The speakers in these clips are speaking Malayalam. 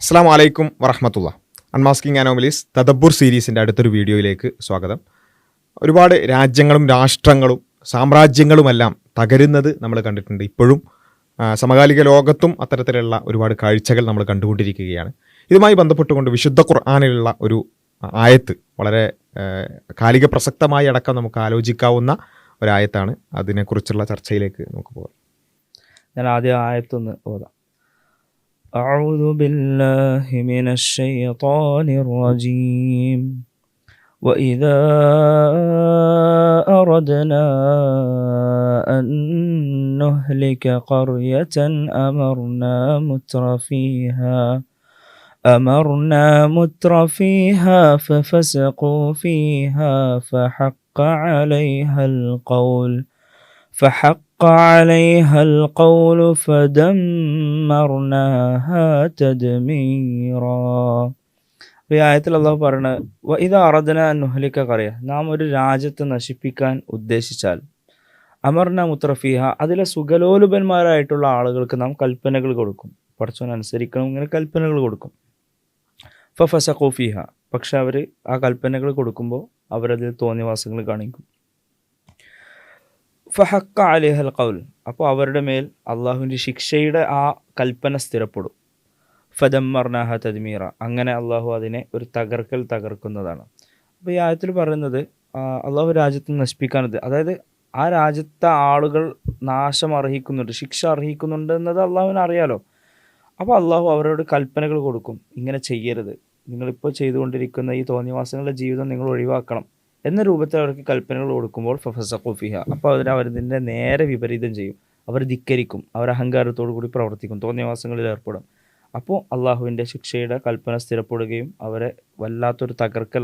അസ്സലാമു അലൈക്കും വറഹ്മത്തുള്ളാ. അൺമാസ്കിംഗ് അനോമലീസ് തദബ്ബുർ സീരീസിൻ്റെ അടുത്തൊരു വീഡിയോയിലേക്ക് സ്വാഗതം. ഒരുപാട് രാജ്യങ്ങളും രാഷ്ട്രങ്ങളും സാമ്രാജ്യങ്ങളുമെല്ലാം തകരുന്നത് നമ്മൾ കണ്ടിട്ടുണ്ട്. ഇപ്പോഴും സമകാലിക ലോകത്തും അത്തരത്തിലുള്ള ഒരുപാട് കാഴ്ചകൾ നമ്മൾ കണ്ടുകൊണ്ടിരിക്കുകയാണ്. ഇതുമായി ബന്ധപ്പെട്ടുകൊണ്ട് വിശുദ്ധ ഖുർആനിലുള്ള ഒരു ആയത്ത് വളരെ കാലിക പ്രസക്തമായി അടക്കം നമുക്ക് ആലോചിക്കാവുന്ന ഒരായത്താണ്. അതിനെക്കുറിച്ചുള്ള ചർച്ചയിലേക്ക് നമുക്ക് പോകാം. ഞാൻ ആദ്യം ആയത്തൊന്ന് ഓതാം. أعوذ بالله من الشيطان الرجيم وإذا أردنا أن نهلك قرية أمرنا متر فيها ففسقوا فيها فحق عليها القول فدمرناها تدميرا. ഈ ആയത്തിൽ അള്ളാഹു പറയുന്നത് ഇത് അറദന നുഹ്ലിക ഖറിയ, നാം ഒരു രാജ്യത്തെ നശിപ്പിക്കാൻ ഉദ്ദേശിച്ചാൽ അമർന മുത്രഫീഹ, അതിലെ സുഖലോലുപന്മാരായിട്ടുള്ള ആളുകൾക്ക് നാം കൽപ്പനകൾ കൊടുക്കും. പടച്ചോൻ അനുസരിക്കണം, ഇങ്ങനെ കൽപ്പനകൾ കൊടുക്കും. ഫഫസഖൂ ഫീഹ, പക്ഷെ അവർ ആ കൽപ്പനകൾ കൊടുക്കുമ്പോൾ അവരതിൽ തോന്നിവാസങ്ങൾ കാണിക്കും. ഫഹക്ക അലൈഹൽ ഖൗൽ, അപ്പോൾ അവരുടെ മേൽ അള്ളാഹുവിൻ്റെ ശിക്ഷയുടെ ആ കൽപ്പന സ്ഥിരപ്പെടും. ഫദമ്മർനാഹ തദ്മീറ, അങ്ങനെ അള്ളാഹു അതിനെ ഒരു തകർക്കുന്നതാണ്. അപ്പോൾ ഈ ആയത്തിൽ പറയുന്നത് അള്ളാഹു രാജ്യത്തെ നശിപ്പിക്കാനത്, അതായത് ആ രാജ്യത്തെ ആളുകൾ നാശം അർഹിക്കുന്നുണ്ട്, ശിക്ഷ അർഹിക്കുന്നുണ്ട് എന്നത് അള്ളാഹുവിന് അറിയാലോ. അപ്പോൾ അള്ളാഹു അവരോട് കൽപ്പനകൾ കൊടുക്കും, ഇങ്ങനെ ചെയ്യരുത്, നിങ്ങളിപ്പോൾ ചെയ്തുകൊണ്ടിരിക്കുന്ന ഈ തോന്നിവാസങ്ങളുടെ ജീവിതം നിങ്ങൾ ഒഴിവാക്കണം എന്ന രൂപത്തിൽ അവർക്ക് കൽപ്പനകൾ കൊടുക്കുമ്പോൾ ഫഫസഖൂ ഫീഹ, അപ്പോൾ അവരതിൻ്റെ നേരെ വിപരീതം ചെയ്യും. അവർ ധിക്കരിക്കും, അവർ അഹങ്കാരത്തോടു കൂടി പ്രവർത്തിക്കും, തോന്നിയവാസങ്ങളിൽ ഏർപ്പെടും. അപ്പോൾ അള്ളാഹുവിൻ്റെ ശിക്ഷയുടെ കൽപ്പന സ്ഥിരപ്പെടുകയും അവരെ വല്ലാത്തൊരു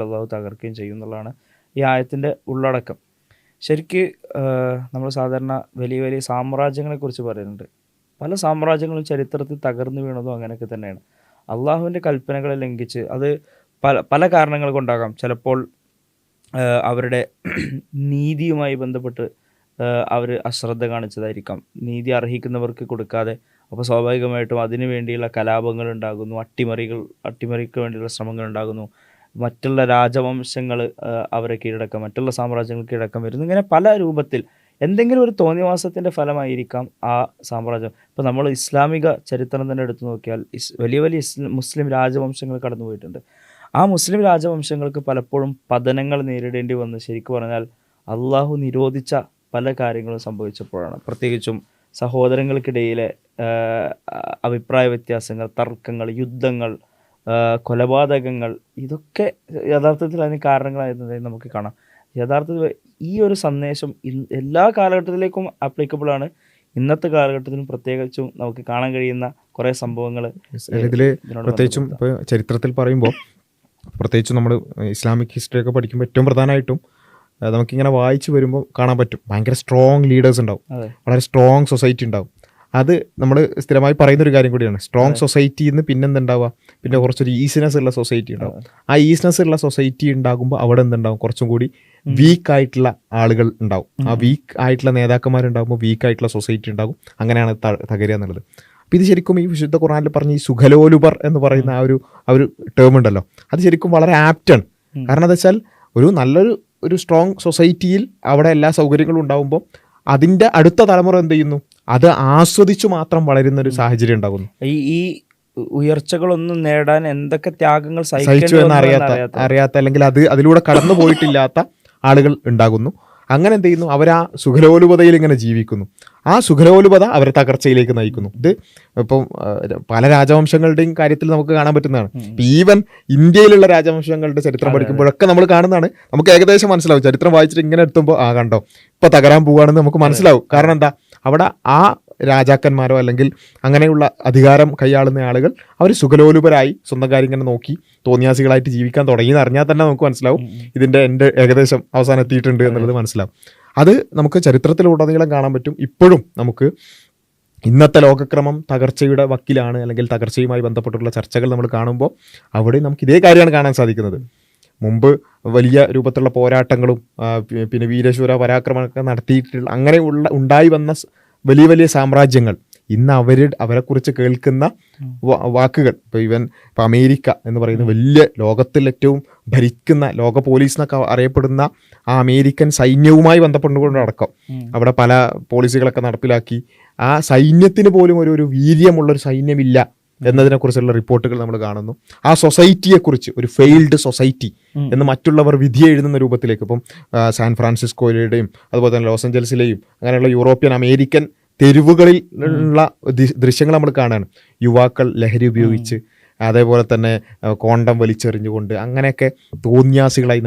അള്ളാഹു തകർക്കുകയും ചെയ്യും എന്നുള്ളതാണ് ഈ ആയത്തിൻ്റെ ഉള്ളടക്കം. ശരിക്ക് നമ്മൾ സാധാരണ വലിയ വലിയ സാമ്രാജ്യങ്ങളെക്കുറിച്ച് പറയുന്നുണ്ട്. പല സാമ്രാജ്യങ്ങളും ചരിത്രത്തിൽ തകർന്നു വീണതും അങ്ങനെയൊക്കെ തന്നെയാണ്. അള്ളാഹുവിൻ്റെ കൽപ്പനകളെ ലംഘിച്ച്, അത് പല കാരണങ്ങൾ കൊണ്ടാകാം. ചിലപ്പോൾ അവരുടെ നീതിയുമായി ബന്ധപ്പെട്ട് അവർ അശ്രദ്ധ കാണിച്ചതായിരിക്കാം, നീതി അർഹിക്കുന്നവർക്ക് കൊടുക്കാതെ. അപ്പോൾ സ്വാഭാവികമായിട്ടും അതിനു വേണ്ടിയുള്ള കലാപങ്ങൾ ഉണ്ടാകുന്നു, അട്ടിമറിക്ക് വേണ്ടിയുള്ള ശ്രമങ്ങൾ ഉണ്ടാകുന്നു. മറ്റുള്ള രാജവംശങ്ങൾ അവരെ കീഴടക്കാം, മറ്റുള്ള സാമ്രാജ്യങ്ങൾ കീഴടക്കം വരുന്നു. ഇങ്ങനെ പല രൂപത്തിൽ എന്തെങ്കിലും ഒരു തോന്നിവാസത്തിൻ്റെ ഫലമായിരിക്കാം ആ സാമ്രാജ്യം. ഇപ്പോൾ നമ്മൾ ഇസ്ലാമിക ചരിത്രം തന്നെ എടുത്തു നോക്കിയാൽ വലിയ വലിയ മുസ്ലിം രാജവംശങ്ങൾ കടന്നു പോയിട്ടുണ്ട്. ആ മുസ്ലിം രാജവംശങ്ങൾക്ക് പലപ്പോഴും പതനങ്ങൾ നേരിടേണ്ടി വന്ന്, ശരിക്കും പറഞ്ഞാൽ അള്ളാഹു നിരോധിച്ച പല കാര്യങ്ങളും സംഭവിച്ചപ്പോഴാണ്. പ്രത്യേകിച്ചും സഹോദരങ്ങൾക്കിടയിലെ അഭിപ്രായ വ്യത്യാസങ്ങൾ, തർക്കങ്ങൾ, യുദ്ധങ്ങൾ, കൊലപാതകങ്ങൾ, ഇതൊക്കെ യഥാർത്ഥത്തിൽ അതിന് കാരണങ്ങളായിരുന്നതായി നമുക്ക് കാണാം. യഥാർത്ഥത്തിൽ ഈ ഒരു സന്ദേശം എല്ലാ കാലഘട്ടത്തിലേക്കും ആപ്ലിക്കബിളാണ്. ഇന്നത്തെ കാലഘട്ടത്തിലും പ്രത്യേകിച്ചും നമുക്ക് കാണാൻ കഴിയുന്ന കുറേ സംഭവങ്ങൾ ഇതിൽ പ്രത്യേകിച്ചും ഇപ്പോൾ ചരിത്രത്തിൽ പറയുമ്പോൾ, പ്രത്യേകിച്ചും നമ്മൾ ഇസ്ലാമിക് ഹിസ്റ്ററി ഒക്കെ പഠിക്കുമ്പോൾ ഏറ്റവും പ്രധാനമായിട്ടും നമുക്കിങ്ങനെ വായിച്ചു വരുമ്പോൾ കാണാൻ പറ്റും, ഭയങ്കര സ്ട്രോങ് ലീഡേഴ്സ് ഉണ്ടാവും, വളരെ സ്ട്രോങ് സൊസൈറ്റി ഉണ്ടാവും. അത് നമ്മൾ സ്ഥിരമായി പറയുന്നൊരു കാര്യം കൂടിയാണ്. സ്ട്രോങ് സൊസൈറ്റിയിൽ നിന്ന് പിന്നെ കുറച്ചൊരു ഈസിനെസ് ഉള്ള സൊസൈറ്റി ഉണ്ടാവും. ആ ഈസിനെസ് ഉള്ള സൊസൈറ്റി ഉണ്ടാകുമ്പോൾ അവിടെ എന്തുണ്ടാവും, കുറച്ചും കൂടി വീക്ക് ആയിട്ടുള്ള ആളുകൾ ഉണ്ടാവും. ആ വീക്ക് ആയിട്ടുള്ള നേതാക്കന്മാരുണ്ടാകുമ്പോൾ വീക്ക് ആയിട്ടുള്ള സൊസൈറ്റി ഉണ്ടാകും. അങ്ങനെയാണ് തകരുക എന്നുള്ളത്. അപ്പോൾ ഇത് ശരിക്കും ഈ വിശുദ്ധ ഖുർആനിൽ പറഞ്ഞ ഈ സുഖലോലുപർ എന്ന് പറയുന്ന ആ ഒരു ടേം ഉണ്ടല്ലോ, അത് ശരിക്കും വളരെ ആപ്റ്റാണ്. കാരണം എന്താ വെച്ചാൽ ഒരു സ്ട്രോങ് സൊസൈറ്റിയിൽ അവിടെ എല്ലാ സൗകര്യങ്ങളും ഉണ്ടാകുമ്പോൾ അതിൻ്റെ അടുത്ത തലമുറ എന്ത് ചെയ്യുന്നു, അത് ആസ്വദിച്ചു മാത്രം വളരുന്നൊരു സാഹചര്യം ഉണ്ടാകുന്നു. ഈ ഉയർച്ചകളൊന്നും നേടാൻ എന്തൊക്കെ ത്യാഗങ്ങൾ സഹിച്ചു എന്ന് അറിയാത്ത അല്ലെങ്കിൽ അതിലൂടെ കടന്നു പോയിട്ടില്ലാത്ത ആളുകൾ ഉണ്ടാകുന്നു. അങ്ങനെ എന്ത് ചെയ്യുന്നു, അവർ ആ സുഖലോലുപതയിൽ ഇങ്ങനെ ജീവിക്കുന്നു. ആ സുഖലോലുപത അവരെ തകർച്ചയിലേക്ക് നയിക്കുന്നു. ഇത് ഇപ്പം പല രാജവംശങ്ങളുടെയും കാര്യത്തിൽ നമുക്ക് കാണാൻ പറ്റുന്നതാണ്. ഈവൻ ഇന്ത്യയിലുള്ള രാജവംശങ്ങളുടെ ചരിത്രം പഠിക്കുമ്പോഴൊക്കെ നമ്മൾ കാണുന്നതാണ്. നമുക്ക് ഏകദേശം മനസ്സിലാവും, ചരിത്രം വായിച്ചിട്ട് ഇങ്ങനെ എത്തുമ്പോൾ കണ്ടോ ഇപ്പം തകരാൻ പോവുകയാണെന്ന് നമുക്ക് മനസ്സിലാവും. കാരണം എന്താ, അവിടെ ആ രാജാക്കന്മാരോ അല്ലെങ്കിൽ അങ്ങനെയുള്ള അധികാരം കൈയാളുന്ന ആളുകൾ അവർ സുഖലോലുപരായി സ്വന്തം കാര്യം ഇങ്ങനെ നോക്കി തോന്നിയാസികളായിട്ട് ജീവിക്കാൻ തുടങ്ങിയെന്ന് അറിഞ്ഞാൽ തന്നെ നമുക്ക് മനസ്സിലാവും ഇതിൻ്റെ എൻ്റെ ഏകദേശം അവസാനം എത്തിയിട്ടുണ്ട് എന്നുള്ളത് മനസ്സിലാവും. അത് നമുക്ക് ചരിത്രത്തിലുടനീളം കാണാൻ പറ്റും. ഇപ്പോഴും നമുക്ക് ഇന്നത്തെ ലോകക്രമം തകർച്ചയുടെ വക്കിലാണ്, അല്ലെങ്കിൽ തകർച്ചയുമായി ബന്ധപ്പെട്ടുള്ള ചർച്ചകൾ നമ്മൾ കാണുമ്പോൾ അവിടെ നമുക്ക് ഇതേ കാര്യമാണ് കാണാൻ സാധിക്കുന്നത്. മുമ്പ് വലിയ രൂപത്തിലുള്ള പോരാട്ടങ്ങളും പിന്നെ വീരശൂര പരാക്രമണമൊക്കെ നടത്തിയിട്ടുള്ള അങ്ങനെ ഉണ്ടായി വന്ന വലിയ വലിയ സാമ്രാജ്യങ്ങൾ ഇന്ന് അവരെക്കുറിച്ച് കേൾക്കുന്ന വാക്കുകൾ, ഇപ്പോൾ അമേരിക്ക എന്ന് പറയുന്ന വലിയ ലോകത്തിൽ ഏറ്റവും ഭരിക്കുന്ന ലോക പോലീസ് എന്നൊക്കെ അറിയപ്പെടുന്ന ആ അമേരിക്കൻ സൈന്യവുമായി ബന്ധപ്പെട്ടുകൊണ്ടടക്കം അവിടെ പല പോളിസികളൊക്കെ നടപ്പിലാക്കി. ആ സൈന്യത്തിന് പോലും ഒരു വീര്യമുള്ളൊരു സൈന്യമില്ല എന്നതിനെക്കുറിച്ചുള്ള റിപ്പോർട്ടുകൾ നമ്മൾ കാണുന്നു. ആ സൊസൈറ്റിയെക്കുറിച്ച് ഒരു ഫെയിൽഡ് സൊസൈറ്റി എന്ന് മറ്റുള്ളവർ വിധി എഴുതുന്ന രൂപത്തിലേക്ക് ഇപ്പം സാൻ ഫ്രാൻസിസ്കോയിലെയും അതുപോലെ തന്നെ ലോസ് ഏഞ്ചൽസിലെയും അങ്ങനെയുള്ള യൂറോപ്യൻ അമേരിക്കൻ തെരുവുകളിൽ ഉള്ള ദൃശ്യങ്ങൾ നമ്മൾ കാണുകയാണ്. യുവാക്കൾ ലഹരി ഉപയോഗിച്ച് അതേപോലെ തന്നെ കോണ്ടം വലിച്ചെറിഞ്ഞുകൊണ്ട് അങ്ങനെയൊക്കെ തോന്നിയാസികളായി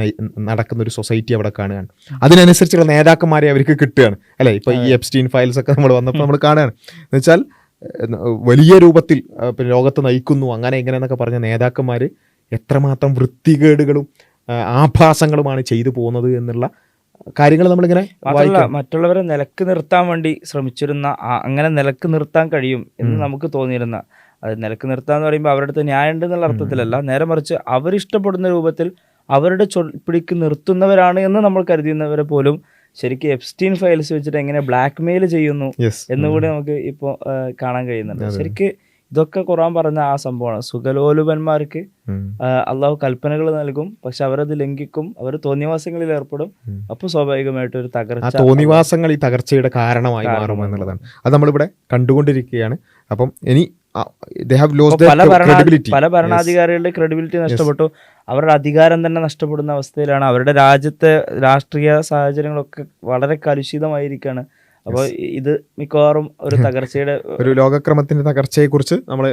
നടക്കുന്ന ഒരു സൊസൈറ്റി അവിടെ കാണുകയാണ്. അതിനനുസരിച്ചുള്ള നേതാക്കന്മാരെ അവർക്ക് കിട്ടുകയാണ് അല്ലേ. ഇപ്പോൾ ഈ എപ്സ്റ്റീൻ ഫയൽസ് ഒക്കെ നമ്മൾ വന്നപ്പോൾ നമ്മൾ കാണുകയാണ്. എന്നുവെച്ചാൽ വലിയ രൂപത്തിൽ ലോകത്ത് നയിക്കുന്നു അങ്ങനെ ഇങ്ങനെ എന്നൊക്കെ പറഞ്ഞ നേതാക്കന്മാർ എത്രമാത്രം വൃത്തികേടുകളും ആഭാസങ്ങളുമാണ് ചെയ്തു പോകുന്നത് എന്നുള്ള കാര്യങ്ങൾ നമ്മളിങ്ങനെ മറ്റുള്ളവരെ നിലക്ക് നിർത്താൻ വേണ്ടി ശ്രമിച്ചിരുന്ന, അങ്ങനെ നിലക്ക് നിർത്താൻ കഴിയും എന്ന് നമുക്ക് തോന്നിയിരുന്ന, അത് നിലക്ക് നിർത്താന്ന് പറയുമ്പോൾ അവരുടെ അടുത്ത് ന്യായം ഉണ്ടെന്നുള്ള അർത്ഥത്തിലല്ല, നേരെ മറിച്ച് അവരിഷ്ടപ്പെടുന്ന രൂപത്തിൽ അവരുടെ പിടിക്ക് നിർത്തുന്നവരാണ് എന്ന് നമ്മൾ കരുതുന്നവരെ പോലും ശരിക്കും എപ്സ്റ്റീൻ ഫയൽസ് വെച്ചിട്ട് എങ്ങനെ ബ്ലാക്ക് മെയിൽ ചെയ്യുന്നു എന്നുകൂടി നമുക്ക് ഇപ്പോൾ കാണാൻ കഴിയുന്നുണ്ട്. ശരിക്ക് ഇതൊക്കെ ഖുർആൻ പറഞ്ഞ ആ സംഭവമാണ്. സുഖലോലുപന്മാർക്ക് അള്ളാഹു കൽപ്പനകൾ നൽകും, പക്ഷെ അവരത് ലംഘിക്കും, അവർ തോന്നിവാസങ്ങളിൽ ഏർപ്പെടും. അപ്പോൾ സ്വാഭാവികമായിട്ട് ഒരു തകർച്ച, തോന്നിവാസങ്ങൾ ഈ തകർച്ചയുടെ കാരണമായി മാറും എന്നുള്ളതാണ്. അത് നമ്മളിവിടെ കണ്ടുകൊണ്ടിരിക്കുകയാണ്. അപ്പം ഇനി പല ഭരണാധികാരികളുടെ ക്രെഡിബിലിറ്റി നഷ്ടപ്പെട്ടു, അവരുടെ അധികാരം തന്നെ നഷ്ടപ്പെടുന്ന അവസ്ഥയിലാണ്. അവരുടെ രാജ്യത്തെ രാഷ്ട്രീയ സാഹചര്യങ്ങളൊക്കെ വളരെ കലുഷിതമായിരിക്കുകയാണ്. അപ്പോൾ ഇത് മിക്കവാറും ഒരു തകർച്ചയുടെ ഒരു ലോകക്രമത്തിന്റെ തകർച്ചയെക്കുറിച്ച് നമ്മൾ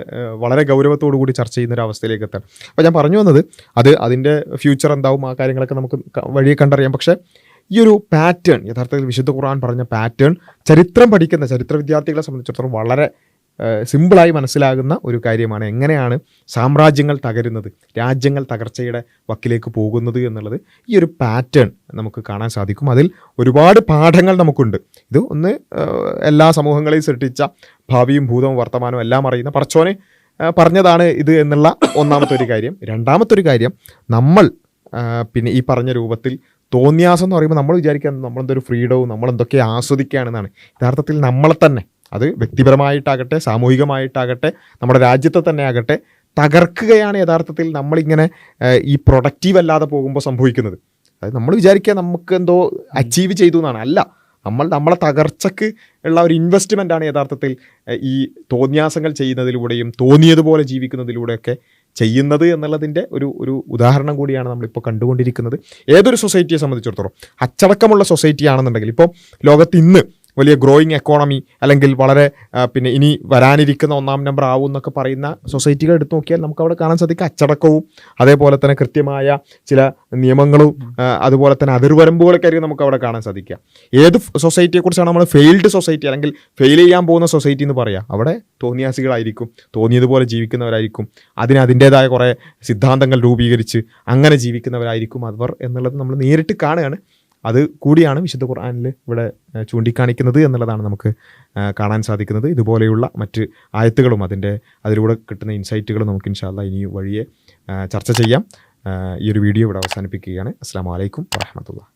വളരെ ഗൗരവത്തോടു കൂടി ചർച്ച ചെയ്യുന്ന ഒരു അവസ്ഥയിലേക്ക് എത്താം. അപ്പോൾ ഞാൻ പറഞ്ഞു വന്നത് അതിൻ്റെ ഫ്യൂച്ചർ എന്താവും ആ കാര്യങ്ങളൊക്കെ നമുക്ക് വഴിയെ കണ്ടറിയാം. പക്ഷേ ഈ ഒരു പാറ്റേൺ, യഥാർത്ഥത്തിൽ വിശുദ്ധ ഖുർആൻ പറഞ്ഞ പാറ്റേൺ ചരിത്രം പഠിക്കുന്ന ചരിത്ര വിദ്യാർത്ഥികളെ സംബന്ധിച്ചിടത്തോളം വളരെ സിമ്പിളായി മനസ്സിലാകുന്ന ഒരു കാര്യമാണ്. എങ്ങനെയാണ് സാമ്രാജ്യങ്ങൾ തകരുന്നത്, രാജ്യങ്ങൾ തകർച്ചയുടെ വക്കിലേക്ക് പോകുന്നത് എന്നുള്ളത് ഈ ഒരു പാറ്റേൺ നമുക്ക് കാണാൻ സാധിക്കും. അതിൽ ഒരുപാട് പാഠങ്ങൾ നമുക്കുണ്ട്. ഇത് ഒന്ന് എല്ലാ സമൂഹങ്ങളെയും സൃഷ്ടിച്ച ഭാവിയും ഭൂതവും വർത്തമാനവും എല്ലാം അറിയുന്ന പടച്ചോനെ പറഞ്ഞതാണ് ഇത് എന്നുള്ള ഒന്നാമത്തെ ഒരു കാര്യം. രണ്ടാമത്തെ ഒരു കാര്യം, നമ്മൾ പിന്നെ ഈ പറഞ്ഞ രൂപത്തിൽ തോന്നിയാസം എന്ന് പറയുമ്പോൾ നമ്മൾ വിചാരിക്കുക നമ്മളെന്തൊരു ഫ്രീഡവും നമ്മളെന്തൊക്കെ ആസ്വദിക്കുകയാണെന്നാണ്. യഥാർത്ഥത്തിൽ നമ്മളെ തന്നെ, അത് വ്യക്തിപരമായിട്ടാകട്ടെ സാമൂഹികമായിട്ടാകട്ടെ നമ്മുടെ രാജ്യത്തെ തന്നെ ആകട്ടെ, തകർക്കുകയാണ് യഥാർത്ഥത്തിൽ നമ്മളിങ്ങനെ ഈ പ്രൊഡക്റ്റീവ് അല്ലാതെ പോകുമ്പോൾ സംഭവിക്കുന്നത്. അതായത് നമ്മൾ വിചാരിക്കുക നമുക്ക് എന്തോ അച്ചീവ് ചെയ്തു എന്നാണ്. അല്ല, നമ്മളെ തകർച്ചയ്ക്ക് ഉള്ള ഒരു ഇൻവെസ്റ്റ്മെൻ്റാണ് യഥാർത്ഥത്തിൽ ഈ തോന്നിയാസങ്ങൾ ചെയ്യുന്നതിലൂടെയും തോന്നിയതുപോലെ ജീവിക്കുന്നതിലൂടെയൊക്കെ ചെയ്യുന്നത് എന്നുള്ളതിൻ്റെ ഒരു ഉദാഹരണം കൂടിയാണ് നമ്മളിപ്പോൾ കണ്ടുകൊണ്ടിരിക്കുന്നത്. ഏതൊരു സൊസൈറ്റിയെ സംബന്ധിച്ചിടത്തോളം അച്ചടക്കമുള്ള സൊസൈറ്റി ആണെന്നുണ്ടെങ്കിൽ, ഇപ്പോൾ ലോകത്ത് ഇന്ന് വലിയ ഗ്രോയിങ് എക്കോണമി അല്ലെങ്കിൽ വളരെ പിന്നെ ഇനി വരാനിരിക്കുന്ന 1-ാം നമ്പർ ആവും എന്നൊക്കെ പറയുന്ന സൊസൈറ്റികൾ എടുത്തു നോക്കിയാൽ നമുക്ക് അവിടെ കാണാൻ സാധിക്കും അച്ചടക്കവും അതേപോലെ തന്നെ കൃത്യമായ ചില നിയമങ്ങളും അതുപോലെ തന്നെ അതിർവരമ്പുകളൊക്കെ ആയിരിക്കും നമുക്ക് അവിടെ കാണാൻ സാധിക്കുക. ഏത് സൊസൈറ്റിയെക്കുറിച്ചാണ് നമ്മൾ ഫെയിൽഡ് സൊസൈറ്റി അല്ലെങ്കിൽ ഫെയിൽ ചെയ്യാൻ പോകുന്ന സൊസൈറ്റി എന്ന് പറയുക? അവിടെ തോന്നിയാസികളായിരിക്കും, തോന്നിയതുപോലെ ജീവിക്കുന്നവരായിരിക്കും, അതിൻ്റേതായ കുറേ സിദ്ധാന്തങ്ങൾ രൂപീകരിച്ച് അങ്ങനെ ജീവിക്കുന്നവരായിരിക്കും അവർ എന്നുള്ളത് നമ്മൾ നേരിട്ട് കാണുകയാണ്. അത് കൂടിയാണ് വിശുദ്ധ ഖുർആനിൽ ഇവിടെ ചൂണ്ടിക്കാണിക്കുന്നത് എന്നുള്ളതാണ് നമുക്ക് കാണാൻ സാധിക്കുന്നത്. ഇതുപോലെയുള്ള മറ്റ് ആയത്തുകളും അതിലൂടെ കിട്ടുന്ന ഇൻസൈറ്റുകളും നമുക്ക് ഇൻഷാ അല്ലാഹ് ഇനി വഴിയെ ചർച്ച ചെയ്യാം. ഈ ഒരു വീഡിയോ ഇവിടെ അവസാനിപ്പിക്കുകയാണ്. അസ്സലാമു അലൈക്കും വറഹ്മത്തുള്ളാഹി.